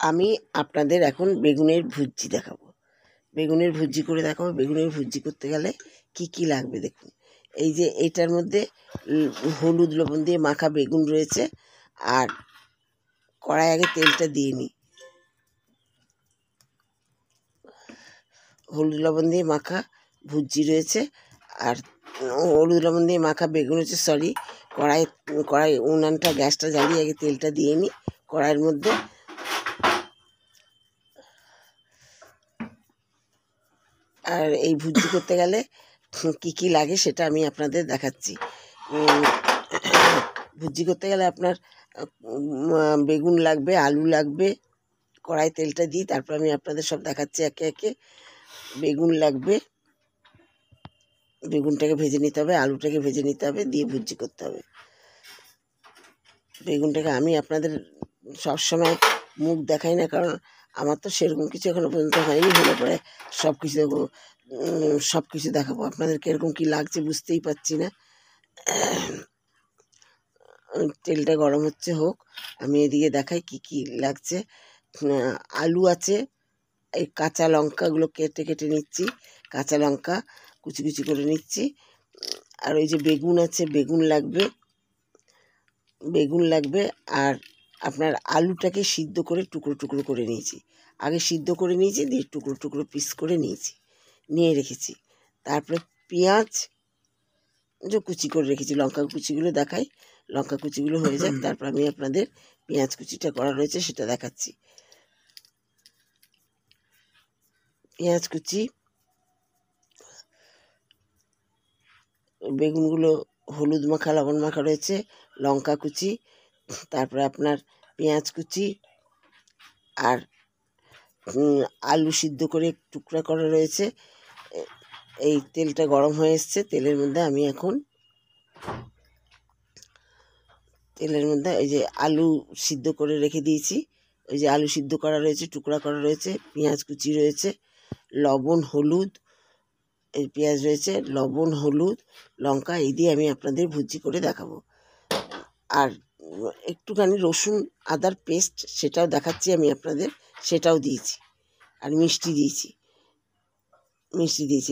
আমি আপনাদের এখন বেগুনের ভুজি দেখাবো। বেগুনের ভুজি করে দেখাবো। বেগুনের ভুজি করতে গেলে কি কি লাগবে দেখুন। এই যে এইটার মধ্যে হলুদ লবণ দিয়ে মাখা বেগুন রয়েছে। আর কড়াই আগে তেলটা দিয়ে নিই। হলুদ লবণ দিয়ে মাখা ভুজি রয়েছে। আর হলুদ লবণ দিয়ে মাখা বেগুন হচ্ছে, সরি, কড়াই উনানটা গ্যাসটা জ্বালিয়ে আগে তেলটা দিয়ে নিই কড়াইয়ের মধ্যে। আর এই ভুজি করতে গেলে কি কি লাগে সেটা আমি আপনাদের দেখাচ্ছি। ভুজি করতে গেলে আপনার বেগুন লাগবে, আলু লাগবে। কড়াই তেলটা দিই, তারপর আমি আপনাদের সব দেখাচ্ছি একে একে। বেগুন লাগবে, বেগুনটাকে ভেজে নিতে হবে, আলুটাকে ভেজে নিতে হবে, দিয়ে ভুজি করতে হবে। বেগুনটাকে আমি আপনাদের সবসময় মুখ দেখাই না, কারণ আমার তো সেরকম কিছু এখনো পর্যন্ত হয়নি। হলে পরে সব কিছু দেখাবো আপনাদের। কীরকম কী লাগছে বুঝতেই পারছি না। তেলটা গরম হচ্ছে, হোক, আমি এদিকে দেখাই কি কি লাগছে। আলু আছে, এই কাঁচা লঙ্কাগুলো কেটে কেটে নিচ্ছি, কাঁচা লঙ্কা কুচি কুচি করে নিচ্ছি। আর ওই যে বেগুন আছে, বেগুন লাগবে। আর আপনার আলুটাকে সিদ্ধ করে টুকরো টুকরো করে নিয়েছি, আগে সিদ্ধ করে নিয়েছি, দিয়ে টুকরো টুকরো পিস করে নিয়ে রেখেছি। তারপরে পেঁয়াজ যে কুচি করে রেখেছি, লঙ্কা কুচিগুলো দেখাই। লঙ্কা কুচিগুলো হয়ে যাক, তারপর আমি আপনাদের পেঁয়াজ কুচিটা করা রয়েছে সেটা দেখাচ্ছি। পেঁয়াজ কুচি, বেগুনগুলো হলুদ মাখা লবণ মাখা রয়েছে, লঙ্কা কুচি, তারপরে আপনার পেঁয়াজ কুচি, আর আলু সিদ্ধ করে টুকরা করা রয়েছে। এই তেলটা গরম হয়ে এসছে, তেলের মধ্যে আমি এখন এই যে আলু সিদ্ধ করে রেখে দিয়েছি, ওই যে আলু সিদ্ধ করা রয়েছে, টুকরা করা রয়েছে, পেঁয়াজ কুচি রয়েছে, লবণ হলুদ, এই পেঁয়াজ রয়েছে, লবণ হলুদ লঙ্কা, এই দিয়ে আমি আপনাদের ভুজি করে দেখাবো। আর একটুখানি রসুন আদার পেস্ট, সেটাও দেখাচ্ছি আমি আপনাদের, সেটাও দিয়েছি। আর মিষ্টি দিয়েছি।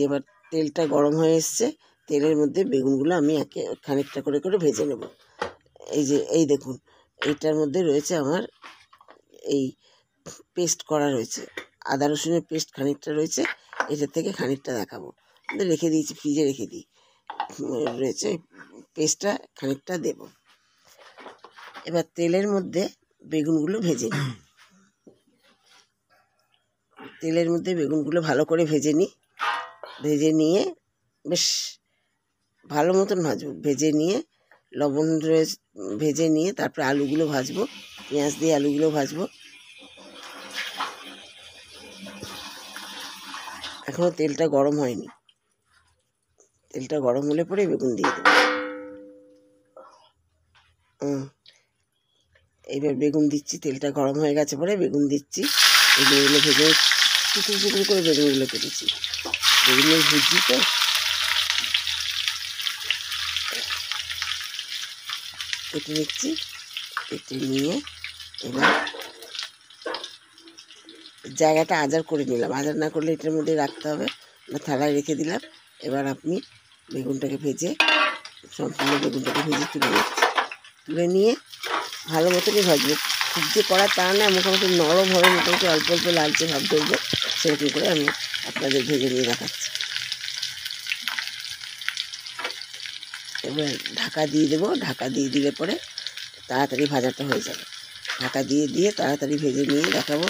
এবার তেলটা গরম হয়ে এসছে, তেলের মধ্যে বেগুনগুলো আমি খানিকটা করে করে ভেজে নেব। এই দেখুন, এইটার মধ্যে রয়েছে আমার এই পেস্ট করা রয়েছে, আদা রসুনের পেস্ট খানিকটা রয়েছে, এটার থেকে খানিকটা দেখাবো। রেখে দিয়েছি, ফ্রিজে রেখে দিই, রয়েছে পেস্টটা খানিকটা দেব। এবার তেলের মধ্যে বেগুনগুলো ভেজে নিই, তেলের মধ্যে বেগুনগুলো ভালো করে ভেজে নিয়ে বেশ ভালো মতন ভাজবো। ভেজে নিয়ে লবণ ভেজে নিয়ে তারপরে আলুগুলো ভাজবো, পেঁয়াজ দিয়ে আলুগুলো ভাজবো। এখনো তেলটা গরম হয়নি, তেলটা গরম হলে পরে বেগুন দিয়ে দেবো। এইবার বেগুন দিচ্ছি, তেলটা গরম হয়ে গেছে পরে বেগুন দিচ্ছি। বেগুনগুলো ভেজে টুকরো টুকরো করে বেগুনগুলো কেটেছি, বেগুনের ভুজি তো। কেটে নিচ্ছি, কেটে নিয়ে এবার জায়গাটা আজার করে নিলাম। আজার না করলে এটার মধ্যে রাখতে হবে না, থালায় রেখে দিলাম। এবার আপনি বেগুনটাকে ভেজে সম্পূর্ণ বেগুনটাকে ভেজে তুলে নিয়ে ভালো মতনই ভাজবো। খুব যে কড়া তা না, মোটামুটি নরম হবে, মোটামুটি অল্প অল্প লালচে ভাব ধরবে, সেরকম করে আমি আপনাদের ভেজে নিয়ে দেখাচ্ছি। এবার ঢাকা দিয়ে দেবো, ঢাকা দিয়ে দিলে পরে তাড়াতাড়ি ভাজাটা হয়ে যাবে। ঢাকা দিয়ে তাড়াতাড়ি ভেজে নিয়ে দেখাবো।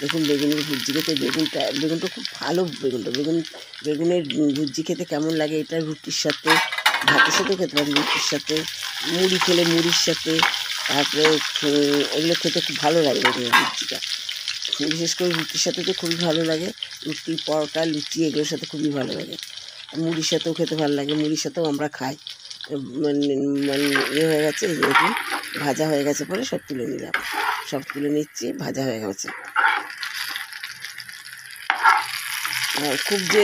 দেখুন বেগুনের ভুজি খেতে, বেগুনটা খুব ভালো। বেগুনের ভুজি খেতে কেমন লাগে, এটা রুটির সাথে, ভাতের সাথেও খেতে পারি, রুটির সাথে, মুড়ি খেলে মুড়ির সাথে, তারপরে এগুলো খেতে খুব ভালো লাগে। বেগুনের ভুজিটা বিশেষ করে রুটির সাথে তো খুবই ভালো লাগে, রুটি পরোটা লুচি এগুলোর সাথে খুবই ভালো লাগে। মুড়ির সাথেও খেতে ভালো লাগে, মুড়ির সাথেও আমরা খাই। ইয়ে হয়ে গেছে, দেখুন ভাজা হয়ে গেছে পরে সব তুলে নিলাম, সব তুলে নিচ্ছি, ভাজা হয়ে গেছে। খুব যে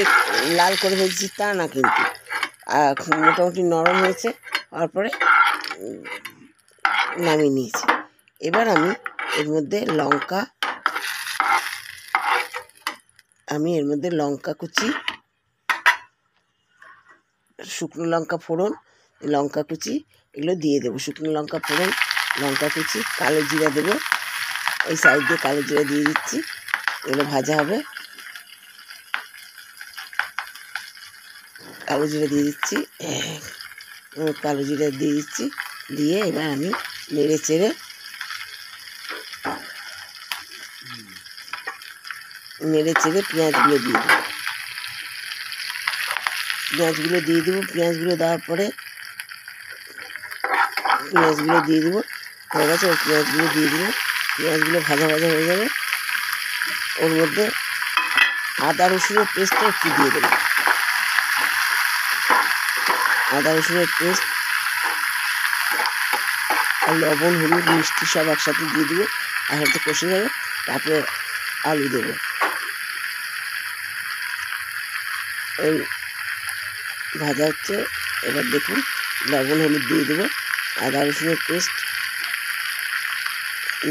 লাল করে ভেজেছি তা না, কিন্তু মোটামুটি নরম হয়েছে, তারপরে নামিয়ে নিয়েছি। এবার আমি এর মধ্যে লঙ্কা আমি এর মধ্যে লঙ্কা কুচি, শুকনো লঙ্কা ফোড়ন, লঙ্কা কুচি এগুলো দিয়ে দেবো। শুকনো লঙ্কা ফোড়ন, লঙ্কা কুচি, কালো জিরা দেবো। এই সাইড দিয়ে কালো জিরা দিয়ে দিচ্ছি, এগুলো ভাজা হবে। কালো জিরা দিয়ে দিচ্ছি, কালো জিরা দিয়ে দিচ্ছি, দিয়ে এবার আমি নেড়ে চেড়ে পেঁয়াজগুলো দিয়ে দেবো। পেঁয়াজগুলো দেওয়ার পরে পেঁয়াজগুলো দিয়ে দেবো। হয়ে গেছে, ওই পেঁয়াজগুলো দিয়ে দিলাম। পেঁয়াজগুলো ভাজা ভাজা হয়ে যাবে, ওর মধ্যে আদা রসুনের পেস্টটা একটু দিয়ে দেবো। আদা রসুনের পেস্ট আর লবণ, হলুদ, মিষ্টি সব একসাথে দিয়ে দেবো। আর হয়তো কষে যাবে, তারপরে আলু দেবো। ওই ভাজা হচ্ছে, এবার দেখুন লবণ হলুদ দিয়ে দেবো, আদা রসুনের পেস্ট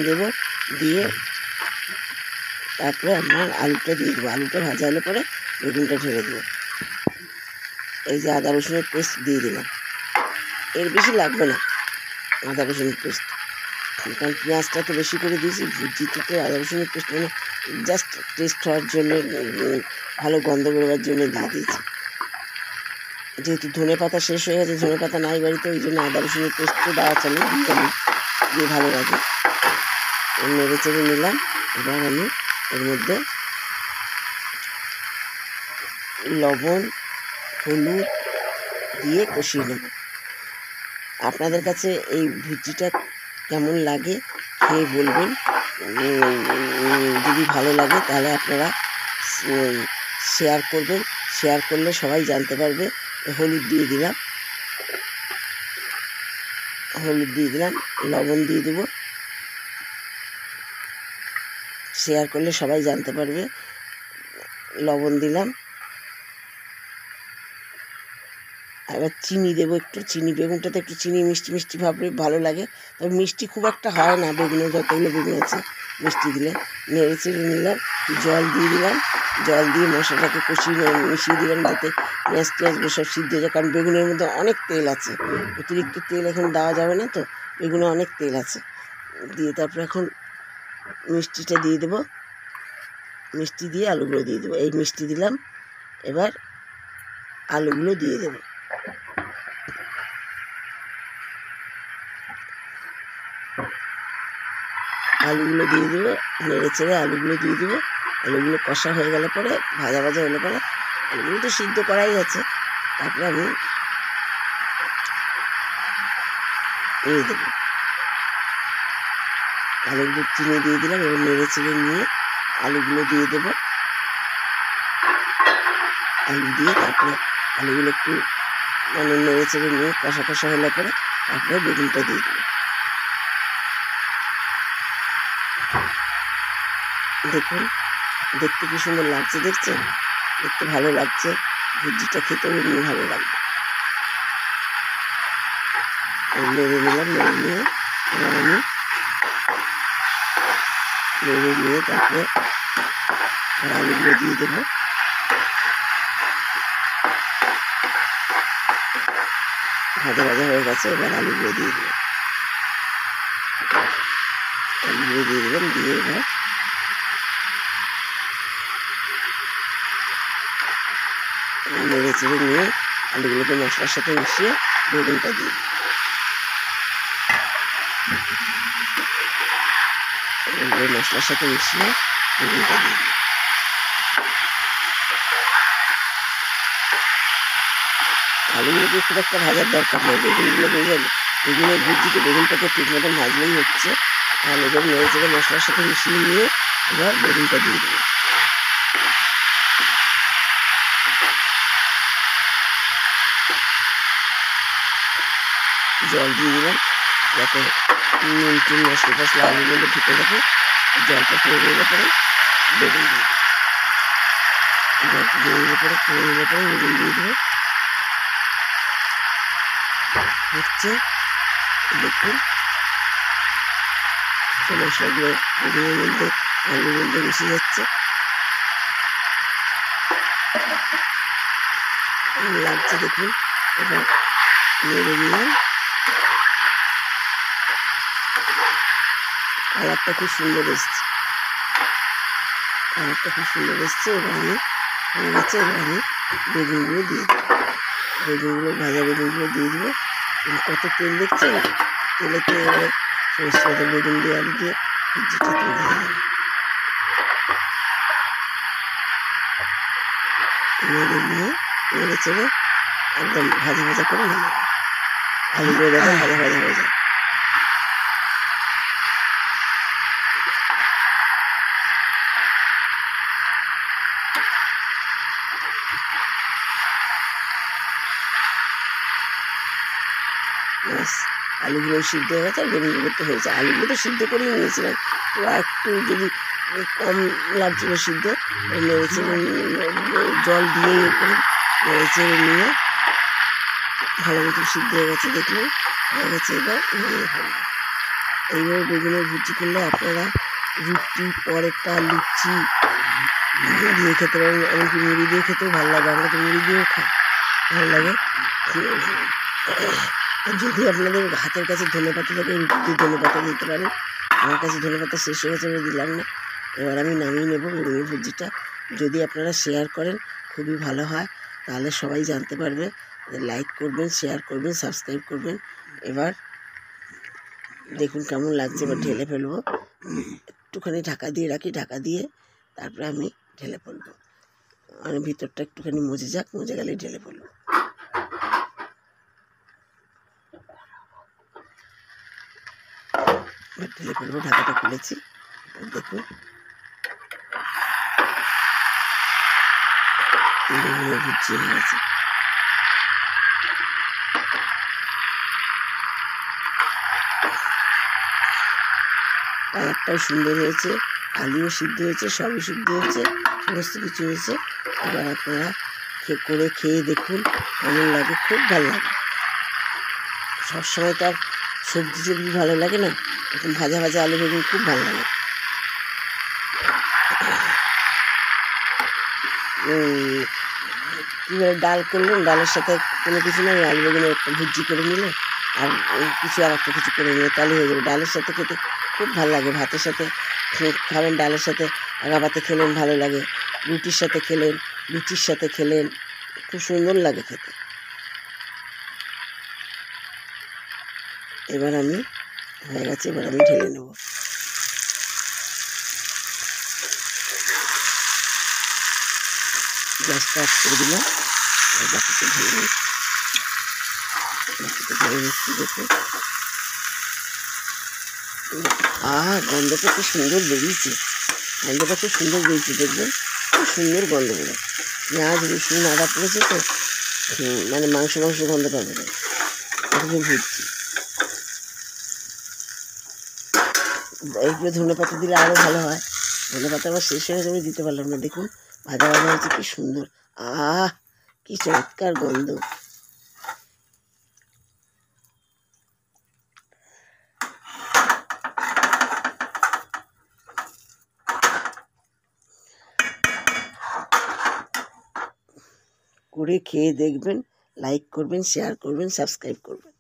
দেবো, দিয়ে তারপরে আপনার আলুটা দিয়ে দেবো। আলুটা ভাজা হলে পরে বেগুনটা ঢেলে দেবো। এই যে আদা রসুনের পেস্ট দিয়ে দিলাম, এর বেশি লাগবে না আদা রসুনের পেস্ট, কারণ পেঁয়াজটা তো বেশি করে দিয়েছি। ভুজিতে আদা রসুনের পেস্ট মানে জাস্ট টেস্ট হওয়ার জন্য, ভালো গন্ধ বেরোবার জন্য দিয়ে দিয়েছি। যেহেতু ধনে পাতা শেষ হয়ে গেছে, ধনে পাতা নাই বাড়িতে, ওই জন্য আদা রসুনের পেস্টও দেওয়া চলে, দিয়ে ভালো লাগে। নেড়ে চেড়ে নিলাম। এবার আমি এর মধ্যে লবণ হলুদ দিয়ে কষিয়ে নেব। আপনাদের কাছে এই ভুজিটা কেমন লাগে খেয়ে বলবেন। যদি ভালো লাগে তাহলে আপনারা শেয়ার করবেন, শেয়ার করলে সবাই জানতে পারবে। হলুদ দিয়ে দিলাম, লবণ দিয়ে দেবো। শেয়ার করলে সবাই জানতে পারবে। লবণ দিলাম, এবার চিনি দেবো একটু। চিনি, বেগুনটাতে একটু চিনি মিষ্টি মিষ্টি ভাবলে ভালো লাগে, তবে মিষ্টি খুব একটা হয় না বেগুনে, যতগুলো বেগুন আছে মিষ্টি দিলে। নেড়ে চেড়ে নিলাম, জল দিয়ে দিলাম। জল দিয়ে মশলাটাকে কষিয়ে মিশিয়ে দিলাম, যাতে পেঁয়াজ সব সিদ্ধ হয়ে যায়, কারণ বেগুনের মধ্যে অনেক তেল আছে। অতিরিক্ত তেল এখন দেওয়া যাবে না, তো বেগুনে অনেক তেল আছে। দিয়ে তারপরে এখন মিষ্টিটা দিয়ে দেবো, মিষ্টি দিয়ে আলুগুলো দিয়ে দেবো। এই মিষ্টি দিলাম, এবার আলুগুলো দিয়ে দেবো। আলুগুলো দিয়ে দেবো, নেড়ে চেড়ে আলুগুলো দিয়ে দেবো। আলুগুলো কষা হয়ে গেলে পরে, ভাজা ভাজা হলে পরে, আলুগুলো তো সিদ্ধ করাই আছে, তারপরে আমি দিয়ে দেবো। আলুগুলো চিনি দিয়ে দিলাম, এবার নেড়ে চেড়ে নিয়ে আলুগুলো দিয়ে দেবো। আলু দিয়ে তারপরে আলুগুলো একটু মানে নেড়ে চেড়ে নিয়ে কষা কষা হলে পরে তারপরে বেগুনটা দিয়ে দেবো। দেখুন দেখতে কি সুন্দর লাগছে, দেখছেন? দেখতে ভালো লাগছে, ভুজিটা খেতেও এমনি ভালো লাগবে। নেড়ে নিলাম, নেড়ে নিয়ে এবার আমি নেড়ে নিয়ে তারপরে আলুগুলো দিয়ে দেবো। ভাজা ভাজা হয়ে গেছে, এবার আলুগুলো দিয়ে দেবো। আলুগুলো দিয়ে দেবেন, দিয়ে এবার নেড়ে চেড়ে নিয়ে আলুগুলোকে মশলার সাথে মিশিয়ে বেগুনটা দিয়ে দিই। মশলার সাথে মিশিয়ে বেগুনটা দিয়ে দিই। আলুগুলোকে খুব একটা ভাজার দরকার নেই, বেগুনগুলো বেগুনের ভুজিতে বেগুনটাকে ঠিক মতন ভাজলেই হচ্ছে। আর এবার নেড়ে চেড়ে মশলার সাথে মিশিয়ে নিয়ে এবার বেগুনটা দিয়ে দেবো। জল দিয়ে দিলাম, যাতে নুন টুন মশলা টশলা আলুর মধ্যে ঢুকে থাকে। জলটা ফুটে গেলে পরে বেগুন দিয়ে দেবো। জল ফুটে গেলে পরে বেগুন দিয়ে দেবো। হচ্ছে দেখুন মশলাগুলো বেগুনের মধ্যে আলুর মধ্যে মিশে যাচ্ছে। কেমন লাগছে দেখুন। এবার নেড়ে নিলাম, কালারটা খুব সুন্দর এসছে, কালারটা খুব সুন্দর এসছে। এবার আমি হয়ে গেছে, এবার আমি বেগুনগুলো দিয়ে দেবো, বেগুনগুলো ভাজা বেগুনগুলো দিয়ে দেবো। কত তেল দেখছে না, তেলেতে এবারে সরষে বাটা বেগুন দিয়ে আলু দিয়ে ভুজিটা তৈরি হয়ে যাবে। নেড়ে নিয়ে নেড়ে চেড়ে একদম ভাজা ভাজা করে নেব, আলুগুলো দেখো ভাজা ভাজা হয়ে যায়। ব্যাস আলুগুলো সিদ্ধ হয়ে গেছে, আর বেগুনগুলো তো হয়েছে। আলুগুলো তো সিদ্ধ করেই নিয়েছিলাম, তো একটু যদি কম লাগছিলো সিদ্ধ, নেড়েছে জল দিয়ে করে নেড়েছে নিয়ে ভালো মতো সিদ্ধ হয়ে গেছে, দেখলেন হয়ে গেছে। এবার নামিয়ে ফেলবো। এইভাবে বেগুনের ভুজি করলে আপনারা রুটি, পরোটা, লুচি দিয়ে খেতে পারেন, এমনকি মুড়ি দিয়ে খেতেও ভালো লাগে। আমরা তো মুড়ি দিয়েও খাই, ভালো লাগে। যদি আপনাদের হাতের কাছে ধনেপাতা থাকে, রুটিতে ধনেপাতা দিতে পারেন। আমার কাছে ধনেপাতা শেষ হয়ে গেছে, আমি দিলাম না। এবার আমি নামিয়ে নেব বেগুনের ভুজিটা। যদি আপনারা শেয়ার করেন খুবই ভালো হয়, তাহলে সবাই জানতে পারবে। লাইক করবেন, শেয়ার করবেন, সাবস্ক্রাইব করবেন। এবার দেখুন কেমন লাগছে, এবার ঢেলে ফেলবো। একটুখানি ঢাকা দিয়ে রাখি, ঢাকা দিয়ে তারপরে আমি ঢেলে ফেলবো। আর ভিতরটা একটুখানি মজে যাক, মজে গেলেই ঢেলে ফেলবো। ঢেলে ফেলবো, ঢাকাটা খুলেছি, দেখুন ভুজি হয়ে গেছে। কালারটাও সুন্দর হয়েছে, আলুও সিদ্ধ হয়েছে, সবই সিদ্ধ হয়েছে, সমস্ত কিছু হয়েছে। এবার আপনারা করে খেয়ে দেখুন কেমন লাগে, খুব ভালো লাগে। সবসময় তো আর সবজি ভালো লাগে না, এখন ভাজা ভাজা আলু বেগুন খুব ভালো লাগে। কী বলে ডাল করলেন, ডালের সাথে কোনো কিছু নয়, আলু বেগুনের একটা ভুজি করে নিলে আর কিছু আর একটা কিছু করে নিলে তাহলে হয়ে যাবে। ডালের সাথে খেতে খুব ভালো লাগে, ভাতের সাথে খাবেন, ডালের সাথে ভাতে খেলেন ভালো লাগে, রুটির সাথে খেলেন, লুচির সাথে খেলেন, খুব সুন্দর লাগে খেতে। এবার আমি হয়ে গেছে, এবার আমি ঢেলে নেব। গ্যাসটা অফ করে দিলাম, বাকিতে ঢেলে নিচ্ছি, বাকিতে ঢেলে নিচ্ছি। দেখুন গন্ধটা খুব সুন্দর বেরিয়েছে, গন্ধটা খুব সুন্দর বেরিয়েছে, দেখবেন খুব সুন্দর গন্ধ বেরো। পেঁয়াজ, রসুন, আদা পড়েছে তো, মানে মাংস গন্ধটা বেরোয়। এগুলো ভুজি, এইগুলো ধনেপাতা দিলে আরও ভালো হয়। ধনেপাতা আবার শেষ হয়ে যাবে, দিতে পারলাম না। দেখুন ভাজা ভাজা হয়েছে, কি সুন্দর, কি চমৎকার গন্ধ। করে খেয়ে দেখবেন, লাইক করবেন, শেয়ার করবেন, সাবস্ক্রাইব করবেন।